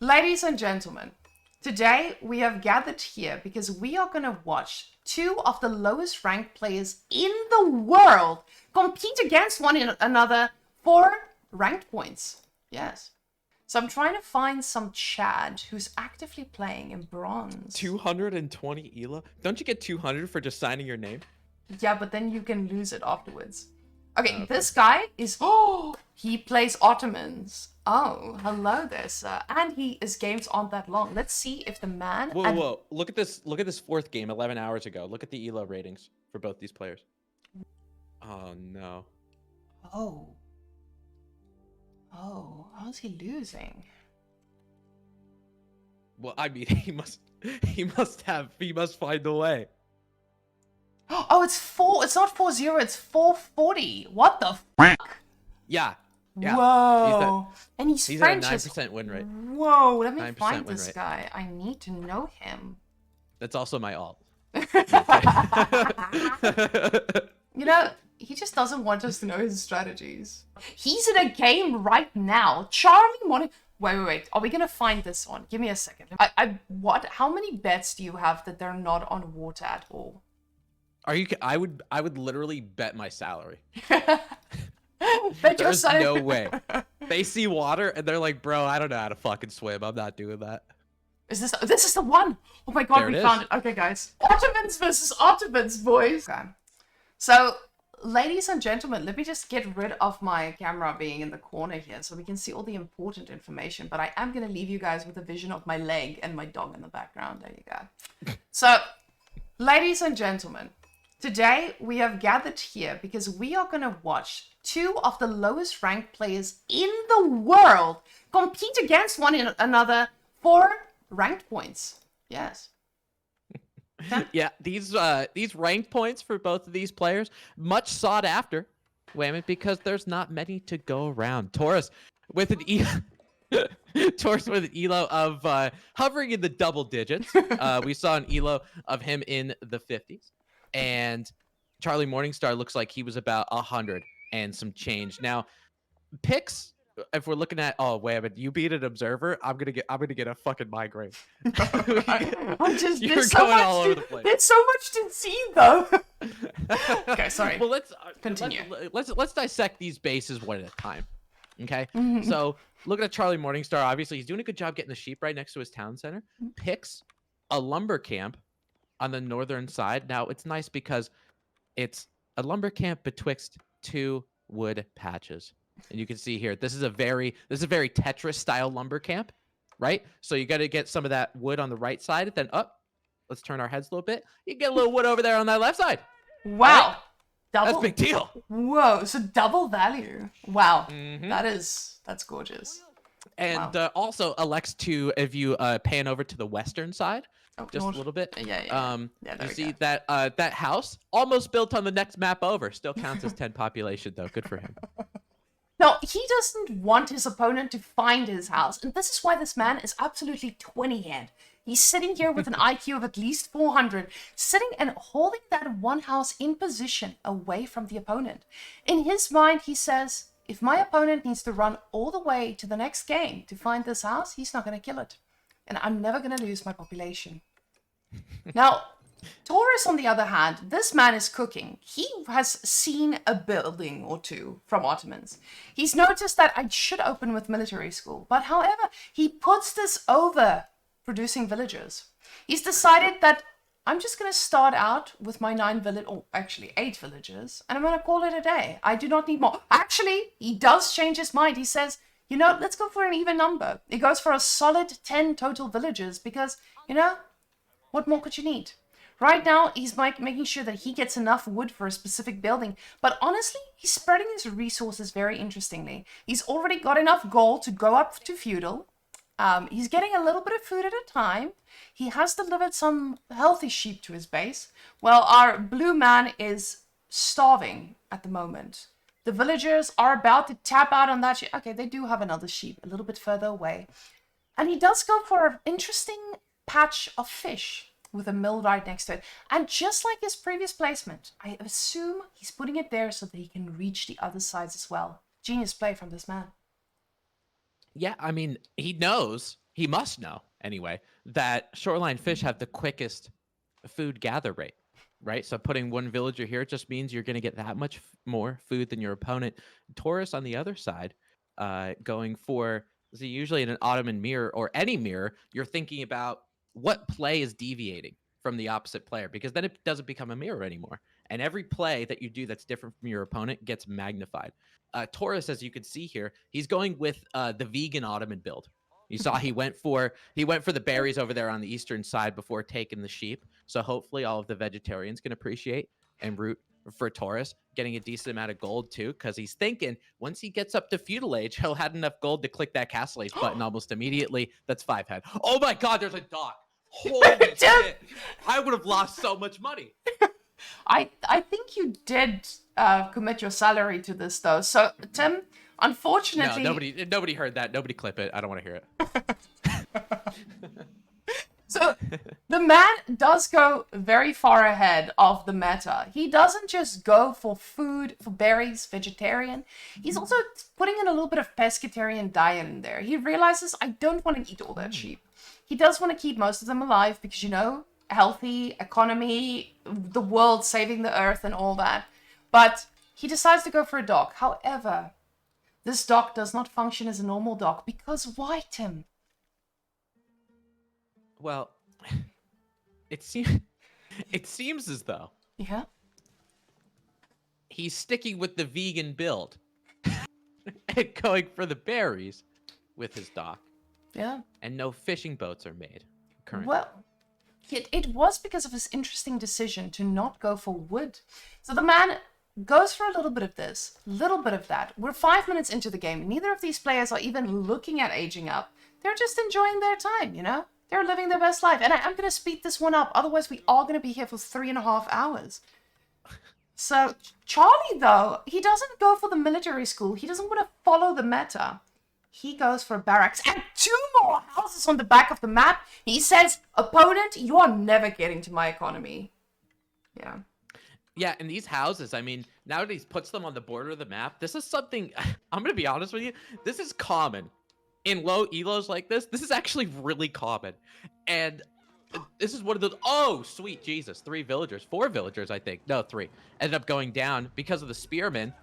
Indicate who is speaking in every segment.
Speaker 1: Ladies and gentlemen, today we have gathered here because we are going to watch two of the lowest ranked players in the world compete against one another for ranked points. Yes. So I'm trying to find some Chad who's actively playing in bronze.
Speaker 2: 220 ELO? Don't you get 200 for just signing your name?
Speaker 1: Yeah, but then you can lose it afterwards. Okay, this guy is... Oh, he plays Ottomans. Oh, hello there, sir. And his games aren't that long. Let's see if the man...
Speaker 2: Whoa. Look at this fourth game 11 hours ago. Look at the ELO ratings for both these players. Oh, no.
Speaker 1: Oh, how's he losing?
Speaker 2: Well, I mean, he must find a way.
Speaker 1: Oh, it's not 4-0, it's 440. What the fuck?
Speaker 2: Yeah.
Speaker 1: Whoa. He's French.
Speaker 2: At a 9% win rate.
Speaker 1: Whoa, let me find this
Speaker 2: rate.
Speaker 1: guy. I need to know him.
Speaker 2: That's also my alt.
Speaker 1: You know, he just doesn't want us to know his strategies. He's in a game right now. Charlie Monica. Wait. Are we gonna find this one? Give me a second. What? How many bets do you have that they're not on water at all?
Speaker 2: Are you? I would literally bet my salary.
Speaker 1: There's
Speaker 2: no way. They see water and they're like, bro, I don't know how to fucking swim. I'm not doing that.
Speaker 1: Is this is the one? Oh my god, we found it. Okay, guys. Ottomans versus Ottomans, boys. Okay. So, ladies and gentlemen, let me just get rid of my camera being in the corner here so we can see all the important information. But I am going to leave you guys with a vision of my leg and my dog in the background. There you go. So, ladies and gentlemen, today we have gathered here because we are going to watch two of the lowest ranked players in the world compete against one another for ranked points. Yes.
Speaker 2: Yeah, these ranked points for both of these players, much sought after, Whamenqt, because there's not many to go around. Taurus with an elo of hovering in the double digits. We saw an elo of him in the 50s, and Charlie Morningstar looks like he was about 100 and some change. Now, picks. If we're looking at you beat an observer, I'm gonna get a fucking migraine.
Speaker 1: You're going all over the place. There's so much to see though. Okay, sorry.
Speaker 2: Well, let's
Speaker 1: continue.
Speaker 2: Let's dissect these bases one at a time. Okay. So looking at Charlie Morningstar, obviously he's doing a good job getting the sheep right next to his town center. Picks a lumber camp on the northern side. Now it's nice because it's a lumber camp betwixt two wood patches. And you can see here, this is a very Tetris style lumber camp, right? So you got to get some of that wood on the right side. Then let's turn our heads a little bit. You get a little wood over there on that left side.
Speaker 1: Wow.
Speaker 2: Right? That's a big deal.
Speaker 1: Whoa. So double value. Wow. That's gorgeous.
Speaker 2: And also elects to, if you pan over to the western side, just a little bit.
Speaker 1: Yeah.
Speaker 2: You see that that house almost built on the next map over. Still counts as 10 population though. Good for him.
Speaker 1: No, he doesn't want his opponent to find his house, and this is why this man is absolutely 20 head. He's sitting here with an IQ of at least 400, sitting and holding that one house in position away from the opponent. In his mind, he says, if my opponent needs to run all the way to the next game to find this house, he's not going to kill it. And I'm never going to lose my population. Now, Taurus, on the other hand, this man is cooking. He has seen a building or two from Ottomans. He's noticed that I should open with military school, but however, he puts this over producing villagers. He's decided that I'm just going to start out with my 8 villagers, and I'm going to call it a day. I do not need more. Actually, he does change his mind. He says, you know, let's go for an even number. He goes for a solid 10 total villagers because, you know, what more could you need? Right now, he's making sure that he gets enough wood for a specific building. But honestly, he's spreading his resources very interestingly. He's already got enough gold to go up to feudal. He's getting a little bit of food at a time. He has delivered some healthy sheep to his base. Well, our blue man is starving at the moment. The villagers are about to tap out on that sheep. Okay, they do have another sheep a little bit further away. And he does go for an interesting patch of fish with a mill right next to it. And just like his previous placement, I assume he's putting it there so that he can reach the other sides as well. Genius play from this man.
Speaker 2: Yeah, I mean, he knows he must know anyway, that shoreline fish have the quickest food gather rate, right? So putting one villager here just means you're going to get that much more food than your opponent. Taurus on the other side, going for, so usually in an Ottoman mirror or any mirror, you're thinking about what play is deviating from the opposite player, because then it doesn't become a mirror anymore. And every play that you do that's different from your opponent gets magnified. Taurus, as you can see here, he's going with the vegan Ottoman build. You saw he went for the berries over there on the eastern side before taking the sheep. So hopefully all of the vegetarians can appreciate and root for Taurus, getting a decent amount of gold too, because he's thinking once he gets up to feudal age, he'll have enough gold to click that castle age button almost immediately. That's 5 head. Oh my God, there's a dock. Holy shit! I would have lost so much money.
Speaker 1: I think you did commit your salary to this though. So Tim, unfortunately,
Speaker 2: no, nobody heard that. Nobody clip it. I don't want to hear it.
Speaker 1: So the man does go very far ahead of the meta. He doesn't just go for food, for berries, vegetarian. He's also putting in a little bit of pescatarian diet in there. He realizes, I don't want to eat all that sheep. He does want to keep most of them alive because, you know, healthy economy, the world, saving the earth and all that. But he decides to go for a dock. However, this dock does not function as a normal dock because why, Tim?
Speaker 2: Well, it seems as though he's sticking with the vegan build and going for the berries with his dock.
Speaker 1: Yeah.
Speaker 2: And no fishing boats are made currently.
Speaker 1: Well, it was because of his interesting decision to not go for wood. So the man goes for a little bit of this, little bit of that. We're 5 minutes into the game. Neither of these players are even looking at aging up. They're just enjoying their time, you know? They're living their best life. And I'm going to speed this one up. Otherwise, we are going to be here for 3.5 hours. So Charlie, though, he doesn't go for the military school. He doesn't want to follow the meta. He goes for barracks and 2 more houses on the back of the map. He says, opponent, you are never getting to my economy. Yeah.
Speaker 2: Yeah, and these houses, I mean, now that he puts them on the border of the map, this is something, I'm going to be honest with you, this is common. In low elos like this is actually really common. And this is one of those, oh, sweet Jesus, 4 villagers, I think. No, 3. Ended up going down because of the spearmen.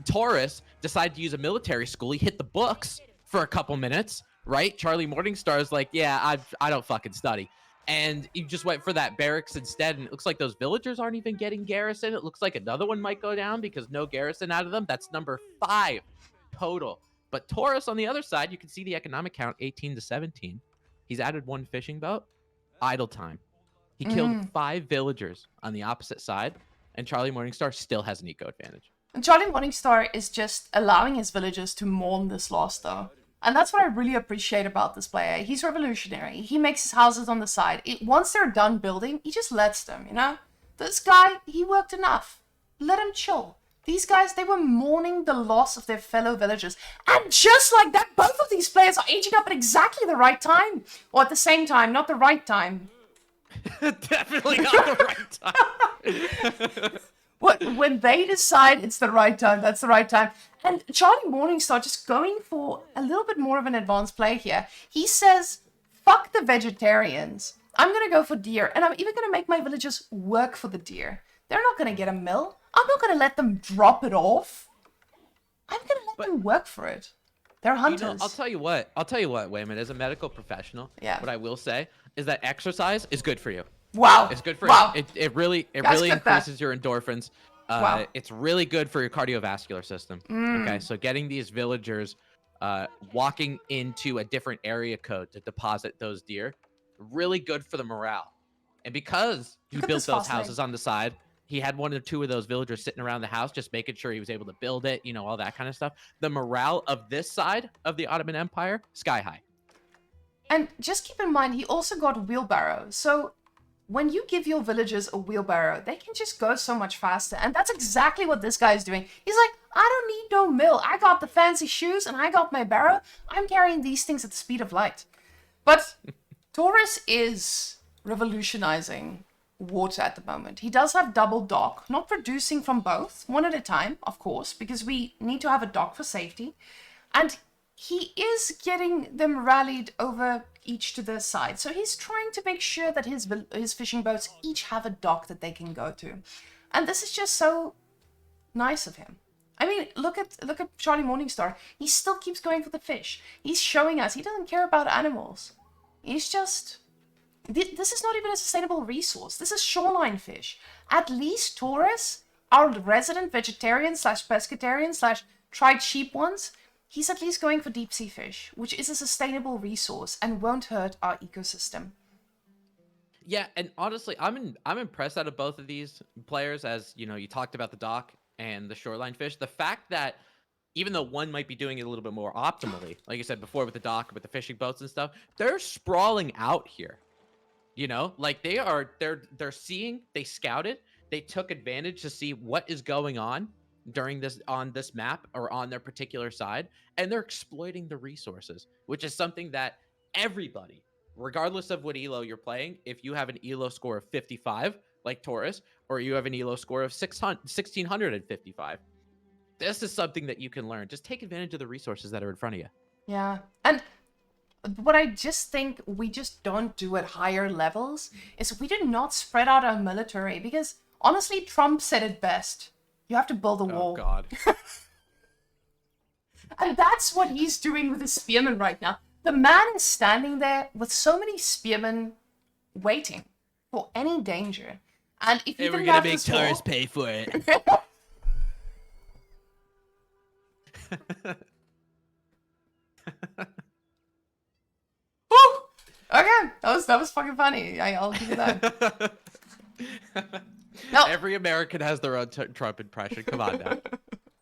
Speaker 2: Taurus decided to use a military school. He hit the books for a couple minutes, right? Charlie Morningstar's like, yeah, I don't fucking study. And he just went for that barracks instead. And it looks like those villagers aren't even getting garrison. It looks like another one might go down because no garrison out of them. That's number 5 total. But Taurus on the other side, you can see the economic count, 18 to 17. He's added 1 fishing boat. Idle time. He killed 5 villagers on the opposite side. And Charlie Morningstar still has an eco advantage.
Speaker 1: And Charlie Morningstar is just allowing his villagers to mourn this loss, though. And that's what I really appreciate about this player. He's revolutionary. He makes his houses on the side. Once they're done building, he just lets them, you know? This guy, he worked enough. Let him chill. These guys, they were mourning the loss of their fellow villagers. And just like that, both of these players are aging up at exactly the right time. Or at the same time, not the right time.
Speaker 2: Definitely not the right time.
Speaker 1: When they decide it's the right time, that's the right time. And Charlie Morningstar just going for a little bit more of an advanced play here. He says, fuck the vegetarians. I'm going to go for deer. And I'm even going to make my villagers work for the deer. They're not going to get a mill. I'm not going to let them drop it off. I'm going to let them work for it. They're hunters.
Speaker 2: You know, I'll tell you what, Whamenqt, as a medical professional, what I will say is that exercise is good for you.
Speaker 1: Wow.
Speaker 2: It's good for you. It really increases your endorphins.
Speaker 1: Wow.
Speaker 2: It's really good for your cardiovascular system. Okay, so getting these villagers walking into a different area code to deposit those deer, really good for the morale. And because you built those houses on the side, he had 1 or 2 of those villagers sitting around the house, just making sure he was able to build it, you know, all that kind of stuff. The morale of this side of the Ottoman Empire, sky high.
Speaker 1: And just keep in mind, he also got wheelbarrows. So when you give your villagers a wheelbarrow, they can just go so much faster. And that's exactly what this guy is doing. He's like, I don't need no mill. I got the fancy shoes and I got my barrow. I'm carrying these things at the speed of light. But Taurus is revolutionizing water at the moment. He does have double dock, not producing from both, 1 at a time, of course, because we need to have a dock for safety. And he is getting them rallied over each to their side. So he's trying to make sure that his fishing boats each have a dock that they can go to. And this is just so nice of him. I mean, look at Charlie Morningstar. He still keeps going for the fish. He's showing us he doesn't care about animals. He's just... This is not even a sustainable resource. This is shoreline fish. At least Taurus, our resident vegetarian / pescatarian / tried sheep ones, he's at least going for deep sea fish, which is a sustainable resource and won't hurt our ecosystem.
Speaker 2: Yeah, and honestly, I'm impressed out of both of these players. As you know, you talked about the dock and the shoreline fish. The fact that even though one might be doing it a little bit more optimally, like you said before with the dock, with the fishing boats and stuff, they're sprawling out here. You know, like they're seeing, they scouted, they took advantage to see what is going on during on this map or on their particular side, and they're exploiting the resources, which is something that everybody, regardless of what elo you're playing, if you have an elo score of 55 like Taurus, or you have an elo score of 1655, this is something that you can learn. Just take advantage of the resources that are in front of you.
Speaker 1: Yeah. And what I just think we just don't do at higher levels is we do not spread out our military, because honestly, Trump said it best. You have to build a wall.
Speaker 2: Oh, God.
Speaker 1: And that's what he's doing with his spearmen right now. The man is standing there with so many spearmen waiting for any danger. And if you
Speaker 2: we're
Speaker 1: didn't
Speaker 2: gonna
Speaker 1: have
Speaker 2: make
Speaker 1: this
Speaker 2: Taurus
Speaker 1: wall...
Speaker 2: pay for it.
Speaker 1: Woo! Okay, that was fucking funny. I'll give you that. No.
Speaker 2: Every American has their own Trump impression. Come on now.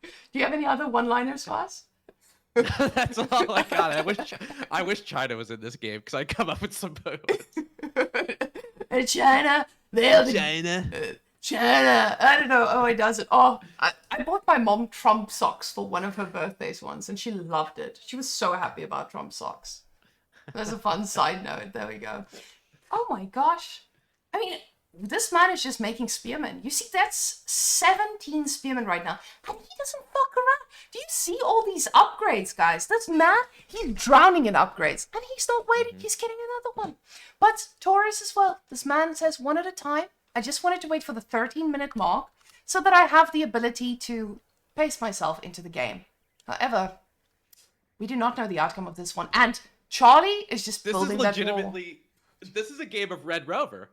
Speaker 1: Do you have any other one-liners for us?
Speaker 2: That's all I got. I wish China was in this game, because I'd come up with some
Speaker 1: China. China. I don't know. Oh, he does it. Oh, I bought my mom Trump socks for one of her birthdays once, and she loved it. She was so happy about Trump socks. There's a fun side note. There we go. Oh my gosh. I mean, this man is just making spearmen. You see, that's 17 spearmen right now. And he doesn't fuck around. Do you see all these upgrades, guys? This man, he's drowning in upgrades. And he's not waiting. He's getting another one. But Taurus as well. This man says one at a time. I just wanted to wait for the 13-minute mark so that I have the ability to pace myself into the game. However, we do not know the outcome of this one. And Charlie is just building that wall.
Speaker 2: This is a game of Red Rover.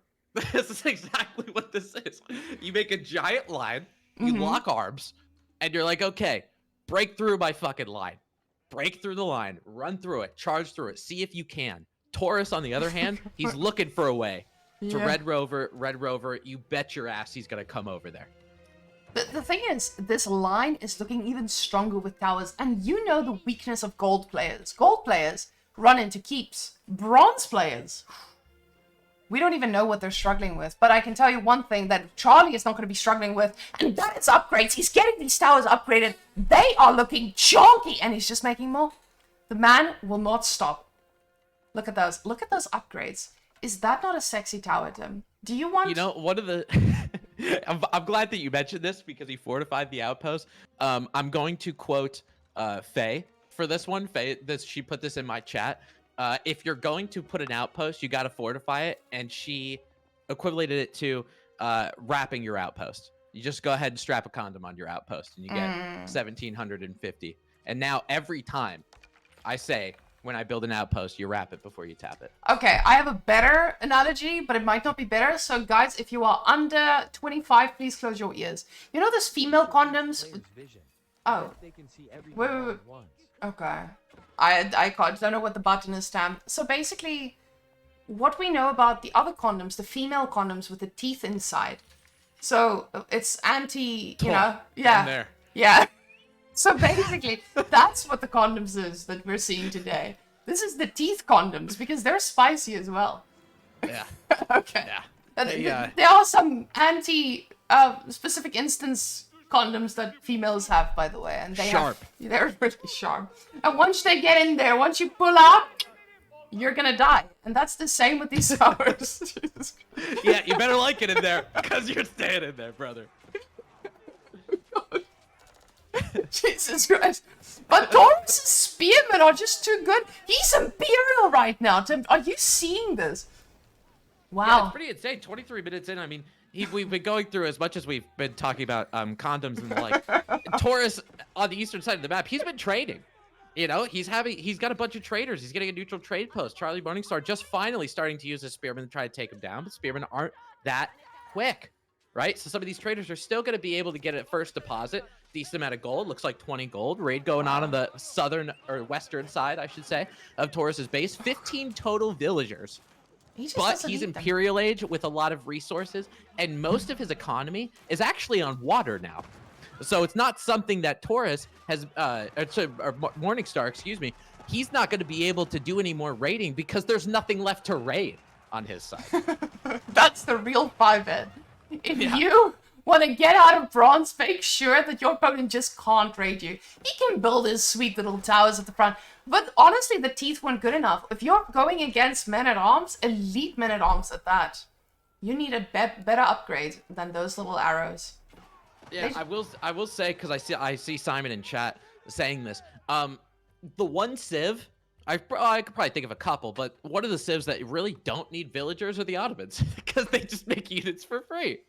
Speaker 2: This is exactly what this is. You make a giant line, you lock arms, and you're like, okay, break through my fucking line. Break through the line, run through it, charge through it, see if you can. Taurus, on the other hand, he's looking for a way. To Red Rover, you bet your ass he's going to come over there.
Speaker 1: The thing is, this line is looking even stronger with towers, and you know the weakness of gold players. Gold players run into keeps. Bronze players, we don't even know what they're struggling with, but I can tell you one thing that Charlie is not going to be struggling with, and that is upgrades. He's getting these towers upgraded. They are looking chonky, and he's just making more. The man will not stop. Look at those. Look at those upgrades. Is that not a sexy tower, Tim? Do you want...
Speaker 2: You know, one of the... I'm glad that you mentioned this, because he fortified the outpost. I'm going to quote Faye for this one. Faye, she put this in my chat. If you're going to put an outpost, you got to fortify it. And she equated it to wrapping your outpost. You just go ahead and strap a condom on your outpost, and you get 1,750. And now every time I say... when I build an outpost, you wrap it before you tap it.
Speaker 1: Okay, I have a better analogy, but it might not be better. So, guys, if you are under 25, please close your ears. You know those female condoms? Oh. Wait. Okay. I don't know what the button is stamped. So, basically, what we know about the other condoms, the female condoms with the teeth inside. So, it's anti, you know? Yeah.
Speaker 2: There.
Speaker 1: Yeah. So basically, that's what the condoms is that we're seeing today. This is the teeth condoms, because they're spicy as well.
Speaker 2: Yeah.
Speaker 1: Okay.
Speaker 2: Yeah.
Speaker 1: There are some specific instance condoms that females have, by the way, and they're pretty sharp. And once they get in there, once you pull out, you're gonna die. And that's the same with these towers.
Speaker 2: Yeah, you better like it in there, because you're staying in there, brother.
Speaker 1: Jesus Christ. But Taurus's spearmen are just too good. He's Imperial right now, Tim. Are you seeing this? Wow.
Speaker 2: Yeah, it's pretty insane. 23 minutes in, I mean, we've been going through as much as we've been talking about condoms and the like. Taurus on the eastern side of the map, he's been trading. You know, he's got a bunch of traders. He's getting a neutral trade post. Charlie Morningstar just finally starting to use his spearmen to try to take him down, but spearmen aren't that quick, right? So some of these traders are still going to be able to get at first deposit. Decent amount of gold. Looks like 20 gold. Raid going on the southern or western side, I should say, of Taurus's base. 15 total villagers. But he's Imperial Age with a lot of resources, and most of his economy is actually on water now. So it's not something that Taurus has, or Morningstar, excuse me, he's not going to be able to do any more raiding because there's nothing left to raid on his side.
Speaker 1: That's the real 5-ed. If you want to get out of bronze, make sure that your opponent just can't raid you. He can build his sweet little towers at the front. But honestly, the teeth weren't good enough. If you're going against men-at-arms, elite men-at-arms at that, you need a better upgrade than those little arrows.
Speaker 2: Yeah, I will say, because I see Simon in chat saying this. The one civ, I could probably think of a couple, but one of the civs that really don't need villagers are the Ottomans because they just make units for free.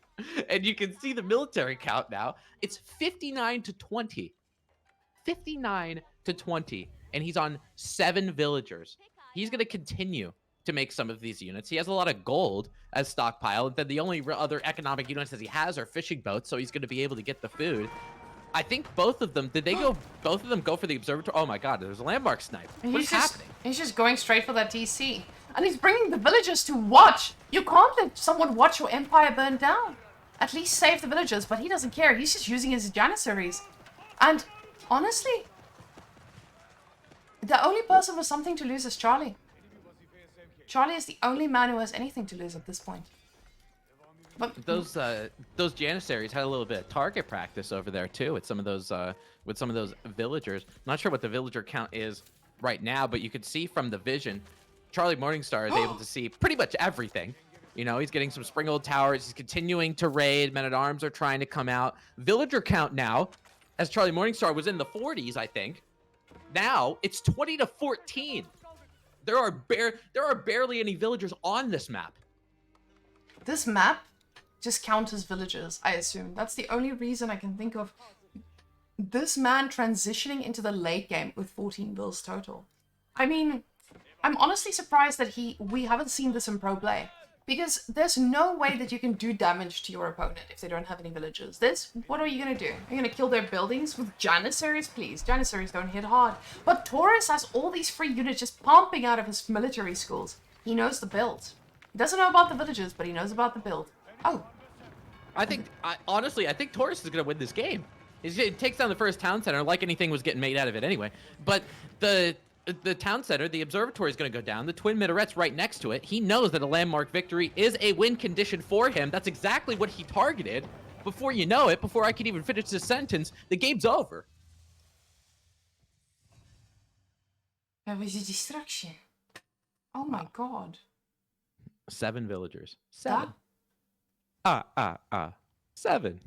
Speaker 2: And you can see the military count now. It's 59 to 20. 59 to 20. And he's on 7 villagers. He's going to continue to make some of these units. He has a lot of gold as stockpile. And then the only other economic units that he has are fishing boats. So he's going to be able to get the food. I think both of them, both of them go for the observatory? Oh my god, there's a landmark snipe. What's happening?
Speaker 1: He's just going straight for that TC. And he's bringing the villagers to watch. You can't let someone watch your empire burn down. At least save the villagers, but he doesn't care. He's just using his janissaries. And honestly, the only person with something to lose is Charlie. Charlie is the only man who has anything to lose at this point. But
Speaker 2: those janissaries had a little bit of target practice over there too with some of those villagers. I'm not sure what the villager count is right now, but you could see from the vision, Charlie Morningstar is able to see pretty much everything. You know, he's getting some springled towers. He's continuing to raid. Men-at-arms are trying to come out. Villager count now, as Charlie Morningstar was in the 40s, I think. Now it's 20 to 14. There are barely any villagers on this map.
Speaker 1: This map just counts as villagers, I assume. That's the only reason I can think of this man transitioning into the late game with 14 bills total. I mean, I'm honestly surprised that we haven't seen this in pro play. Because there's no way that you can do damage to your opponent if they don't have any villagers. What are you going to do? Are you going to kill their buildings with janissaries? Please, janissaries don't hit hard. But Taurus has all these free units just pumping out of his military schools. He knows the build. He doesn't know about the villagers, but he knows about the build. Oh.
Speaker 2: Honestly, I think Taurus is going to win this game. He takes down the first town center, like anything was getting made out of it anyway. But the town center, the observatory is going to go down. The twin minarets right next to it. He knows that a landmark victory is a win condition for him. That's exactly what he targeted. Before you know it, before I can even finish this sentence, the game's over.
Speaker 1: That was a distraction. Oh my god.
Speaker 2: 7 villagers. 7. 7.